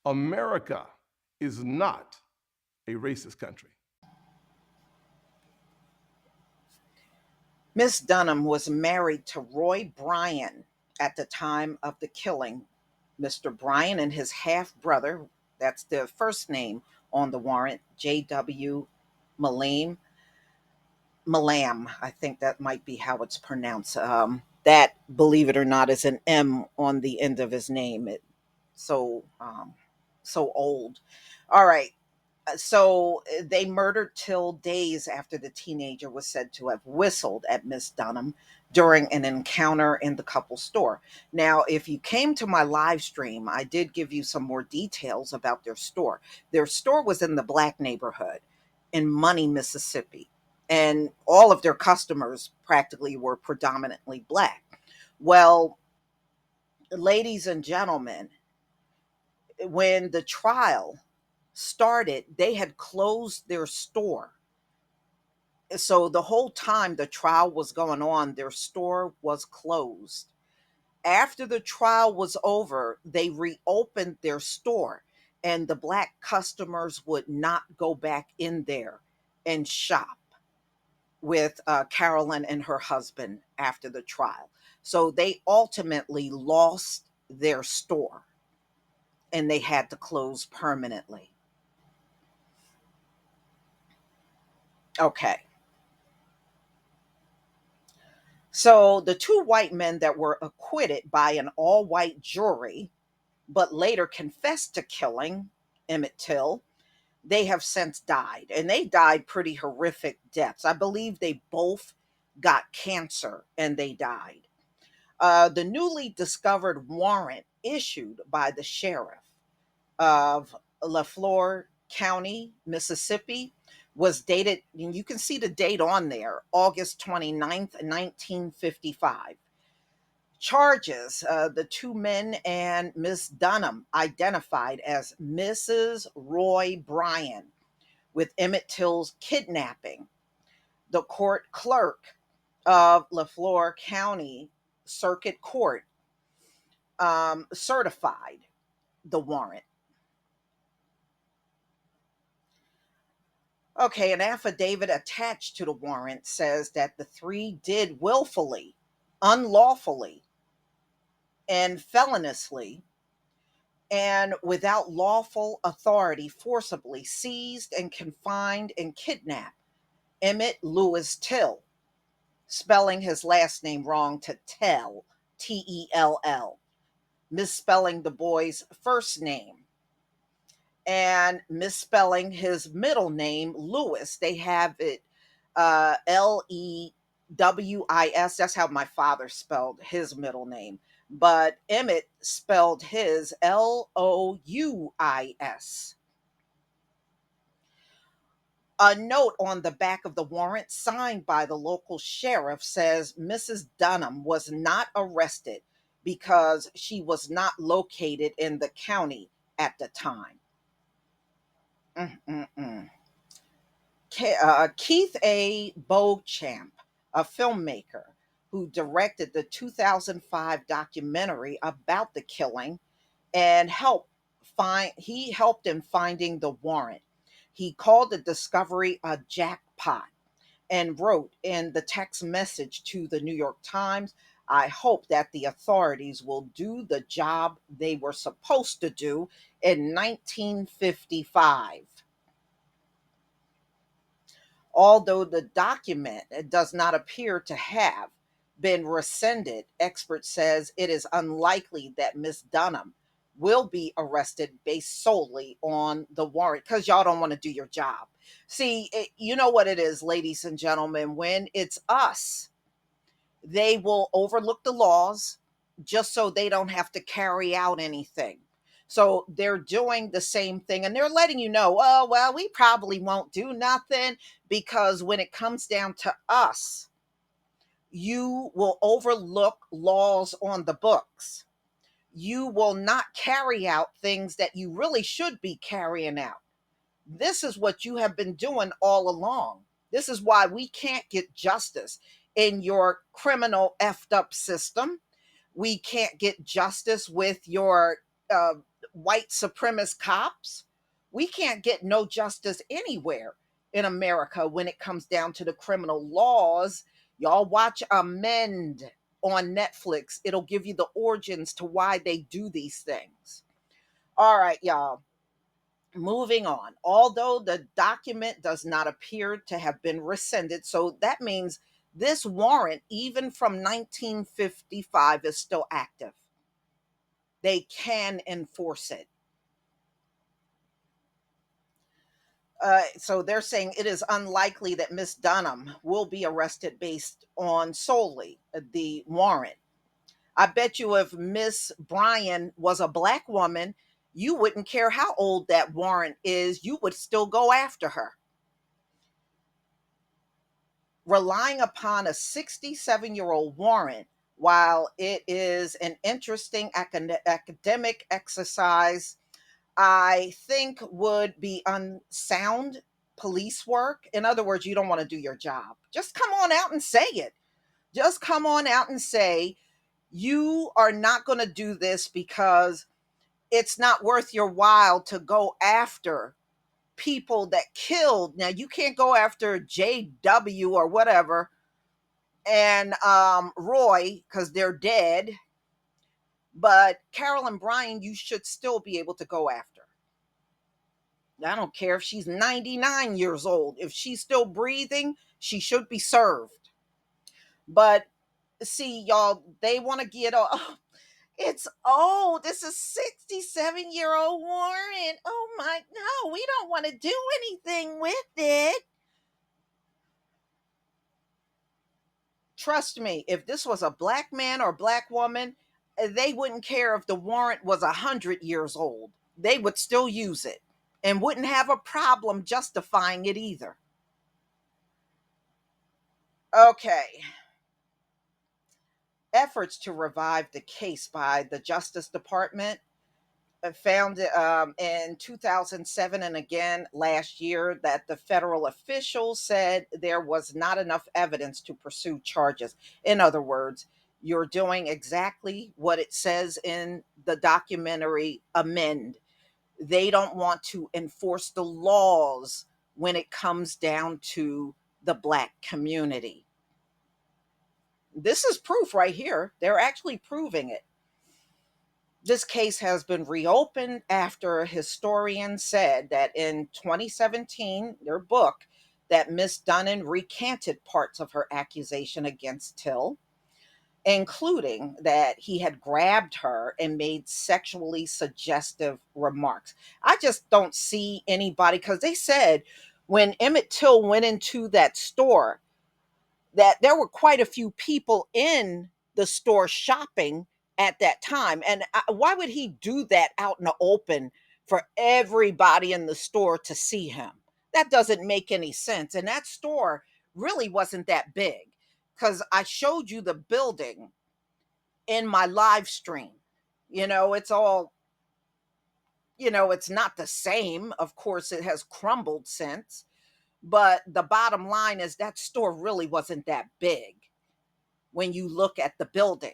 America is not a racist country. Miss Dunham was married to Roy Bryant at the time of the killing. Mr. Bryant and his half brother, that's the first name on the warrant, J.W. Malam, Malam, I think that might be how it's pronounced. That, believe it or not, is an M on the end of his name. So so old. All right. They murdered Till days after the teenager was said to have whistled at Miss Dunham during an encounter in the couple's store. Now, if you came to my live stream, I did give you some more details about their store. Their store was in the black neighborhood in Money, Mississippi, and all of their customers practically were predominantly black. Well, ladies and gentlemen, when the trial started, they had closed their store. So the whole time the trial was going on, their store was closed. After the trial was over, they reopened their store, and the black customers would not go back in there and shop with Carolyn and her husband after the trial. So they ultimately lost their store and they had to close permanently. Okay. So the two white men that were acquitted by an all white jury, but later confessed to killing Emmett Till, they have since died. And they died pretty horrific deaths. I believe they both got cancer and they died. The newly discovered warrant issued by the sheriff of LaFleur County, Mississippi, was dated, and you can see the date on there, August 29th, 1955. Charges, the two men and Miss Dunham identified as Mrs. Roy Bryan with Emmett Till's kidnapping. The court clerk of LaFleur County Circuit Court certified the warrant. Okay, an affidavit attached to the warrant says that the three did willfully, unlawfully, and feloniously, and without lawful authority forcibly seized and confined and kidnapped Emmett Lewis Till, spelling his last name wrong to Tell, Tell, misspelling the boy's first name, and misspelling his middle name, Lewis. They have it Lewis. That's how my father spelled his middle name. But Emmett spelled his Louis. A note on the back of the warrant signed by the local sheriff says Mrs. Dunham was not arrested because she was not located in the county at the time. Mm-mm-mm. Keith A. Beauchamp, a filmmaker who directed the 2005 documentary about the killing and he helped in finding the warrant. He called the discovery a jackpot and wrote in the text message to the New York Times, I hope that the authorities will do the job they were supposed to do in 1955. Although the document does not appear to have been rescinded, expert says it is unlikely that Miss Dunham will be arrested based solely on the warrant because y'all don't want to do your job. See, you know what it is, ladies and gentlemen, when it's us, they will overlook the laws just so they don't have to carry out anything. So they're doing the same thing and they're letting you know, oh, well, we probably won't do nothing because when it comes down to us, you will overlook laws on the books. You will not carry out things that you really should be carrying out. This is what you have been doing all along. This is why we can't get justice in your criminal effed up system. We can't get justice with your white supremacist cops. We can't get no justice anywhere in America when it comes down to the criminal laws. Y'all watch Amend on Netflix. It'll give you the origins to why they do these things. All right, y'all. Moving on. Although the document does not appear to have been rescinded, so that means this warrant, even from 1955, is still active. They can enforce it. So they're saying it is unlikely that Miss Dunham will be arrested based on solely the warrant. I bet you if Miss Bryan was a black woman, you wouldn't care how old that warrant is, you would still go after her. Relying upon a 67-year-old warrant, while it is an interesting academic exercise, I think would be unsound police work. In other words, you don't want to do your job. Just come on out and say it. Just come on out and say, you are not going to do this because it's not worth your while to go after people that killed. Now, you can't go after JW or whatever and Roy because they're dead. But Carolyn Bryant, you should still be able to go after. I don't care if she's 99 years old. If she's still breathing, she should be served. But see, y'all, they want to get, oh, it's old. This is 67-year-old Warren. Oh my, no, we don't want to do anything with it. Trust me, if this was a black man or black woman, they wouldn't care if the warrant was 100 years old. They would still use it and wouldn't have a problem justifying it either. Okay. Efforts to revive the case by the Justice Department found in 2007 and again last year that the federal officials said there was not enough evidence to pursue charges. In other words, you're doing exactly what it says in the documentary Amend. They don't want to enforce the laws when it comes down to the black community. This is proof right here. They're actually proving it. This case has been reopened after a historian said that in 2017, their book, that Miss Dunham recanted parts of her accusation against Till, including that he had grabbed her and made sexually suggestive remarks. I just don't see anybody, because they said when Emmett Till went into that store, that there were quite a few people in the store shopping at that time. And why would he do that out in the open for everybody in the store to see him? That doesn't make any sense. And that store really wasn't that big, because I showed you the building in my live stream. It's all, it's not the same. Of course, it has crumbled since. But the bottom line is that store really wasn't that big when you look at the building.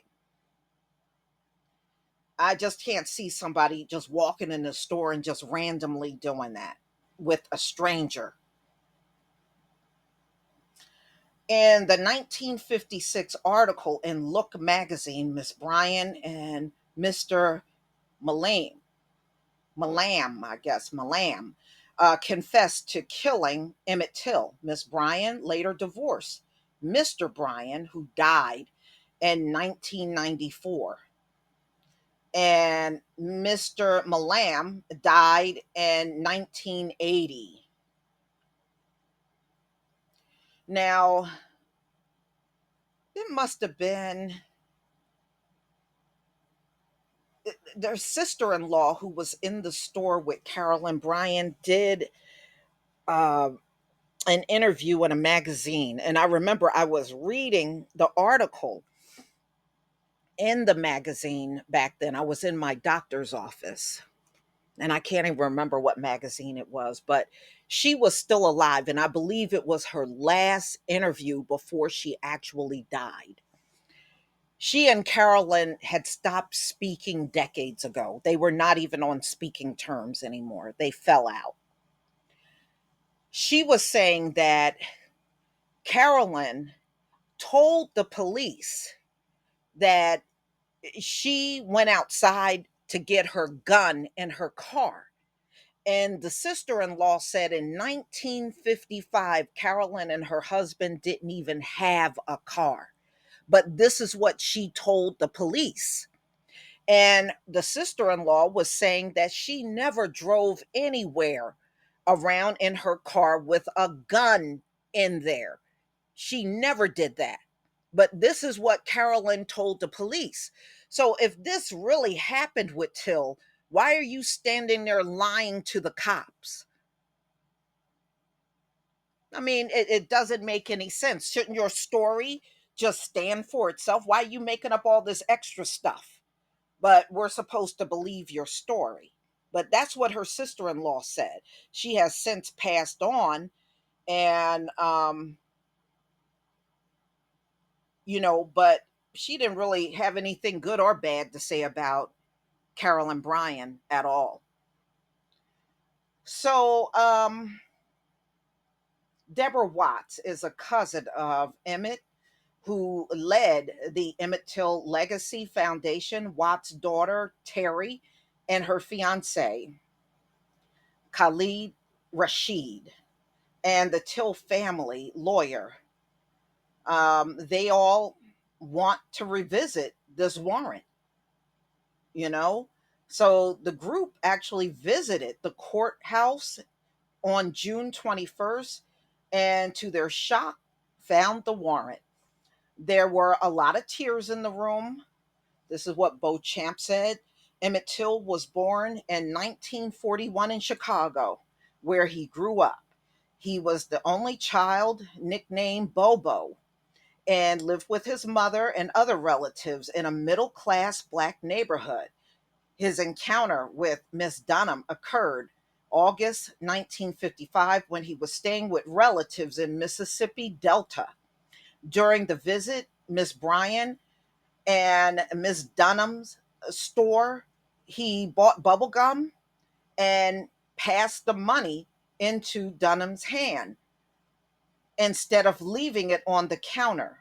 I just can't see somebody just walking in the store and just randomly doing that with a stranger. In the 1956 article in Look magazine, Miss Bryan and Mr. Malam, confessed to killing Emmett Till. Miss Bryan later divorced Mr. Bryan, who died in 1994. And Mr. Malam died in 1980. Now, it must have been their sister-in-law who was in the store with Carolyn Bryant did uh, an interview in a magazine. And I remember I was reading the article in the magazine back then. I was in my doctor's office and I can't even remember what magazine it was, but she was still alive. And I believe it was her last interview before she actually died. She and Carolyn had stopped speaking decades ago. They were not even on speaking terms anymore. They fell out. She was saying that Carolyn told the police that she went outside to get her gun in her car. And the sister in law said in 1955, Carolyn and her husband didn't even have a car. But this is what she told the police. And the sister in law was saying that she never drove anywhere around in her car with a gun in there. She never did that. But this is what Carolyn told the police. So if this really happened with Till, why are you standing there lying to the cops? I mean, it doesn't make any sense. Shouldn't your story just stand for itself? Why are you making up all this extra stuff? But we're supposed to believe your story. But that's what her sister in law said. She has since passed on, and, but she didn't really have anything good or bad to say about Carolyn Bryant at all. So, Deborah Watts is a cousin of Emmett who led the Emmett Till Legacy Foundation. Watts' daughter, Terry, and her fiance, Khalid Rashid, and the Till family lawyer, they all want to revisit this warrant, you know? So the group actually visited the courthouse on June 21st and, to their shock, found the warrant. There were a lot of tears in the room. This is what Beauchamp said. Emmett Till was born in 1941 in Chicago, where he grew up. He was the only child, nicknamed Bobo, and lived with his mother and other relatives in a middle class black neighborhood. His encounter with Miss Dunham occurred August 1955 when he was staying with relatives in Mississippi Delta. During the visit, Miss Bryan and Miss Dunham's store, he bought bubble gum and passed the money into Dunham's hand instead of leaving it on the counter,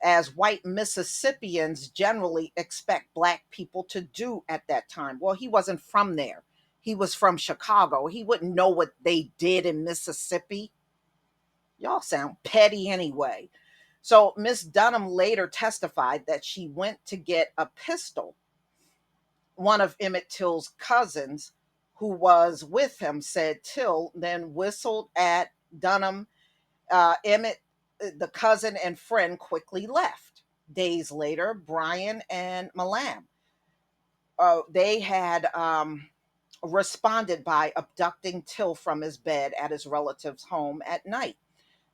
as white Mississippians generally expect black people to do at that time. Well, he wasn't from there. He was from Chicago. He wouldn't know what they did in Mississippi. Y'all sound petty anyway. So Miss Dunham later testified that she went to get a pistol. One of Emmett Till's cousins who was with him said Till then whistled at Dunham. Emmett, the cousin and friend, quickly left. Days later, Brian and Malam, they had responded by abducting Till from his bed at his relative's home at night.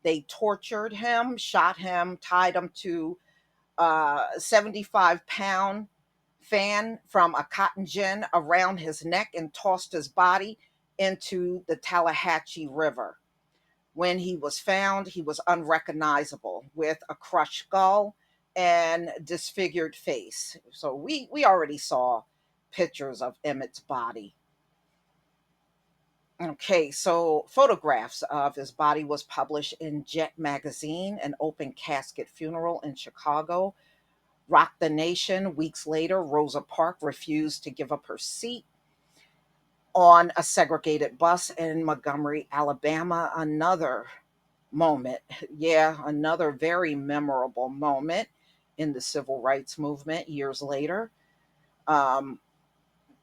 They tortured him, shot him, tied him to a 75-pound fan from a cotton gin around his neck, and tossed his body into the Tallahatchie River. When he was found, he was unrecognizable with a crushed skull and disfigured face. So we already saw pictures of Emmett's body. Okay, so photographs of his body was published in Jet magazine. An open casket funeral in Chicago rocked the nation. Weeks later, Rosa Parks refused to give up her seat on a segregated bus in Montgomery, Alabama. Another moment, yeah, another very memorable moment in the civil rights movement years later. Um,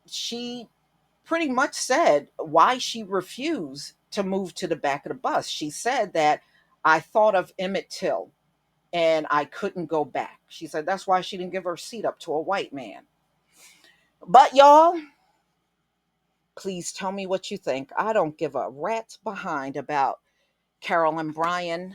she pretty much said why she refused to move to the back of the bus. She said that I thought of Emmett Till and I couldn't go back. She said that's why she didn't give her seat up to a white man. But y'all, please tell me what you think. I don't give a rat's behind about Carolyn Bryant.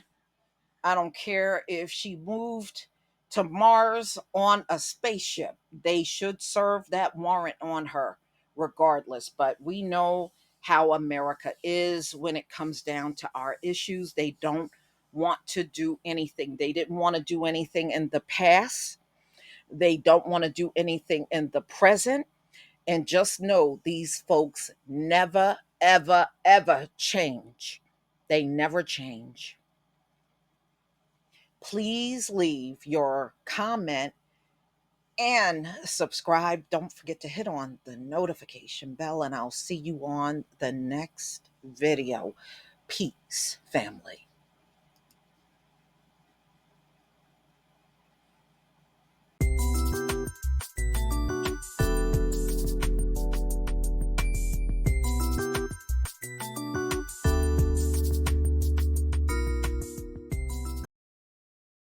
I don't care if she moved to Mars on a spaceship. They should serve that warrant on her regardless. But we know how America is when it comes down to our issues. They don't want to do anything. They didn't want to do anything in the past, They don't want to do anything in the present. And just know these folks never, ever, ever change. They never change. Please leave your comment and subscribe. Don't forget to hit on the notification bell, and I'll see you on the next video. Peace, family.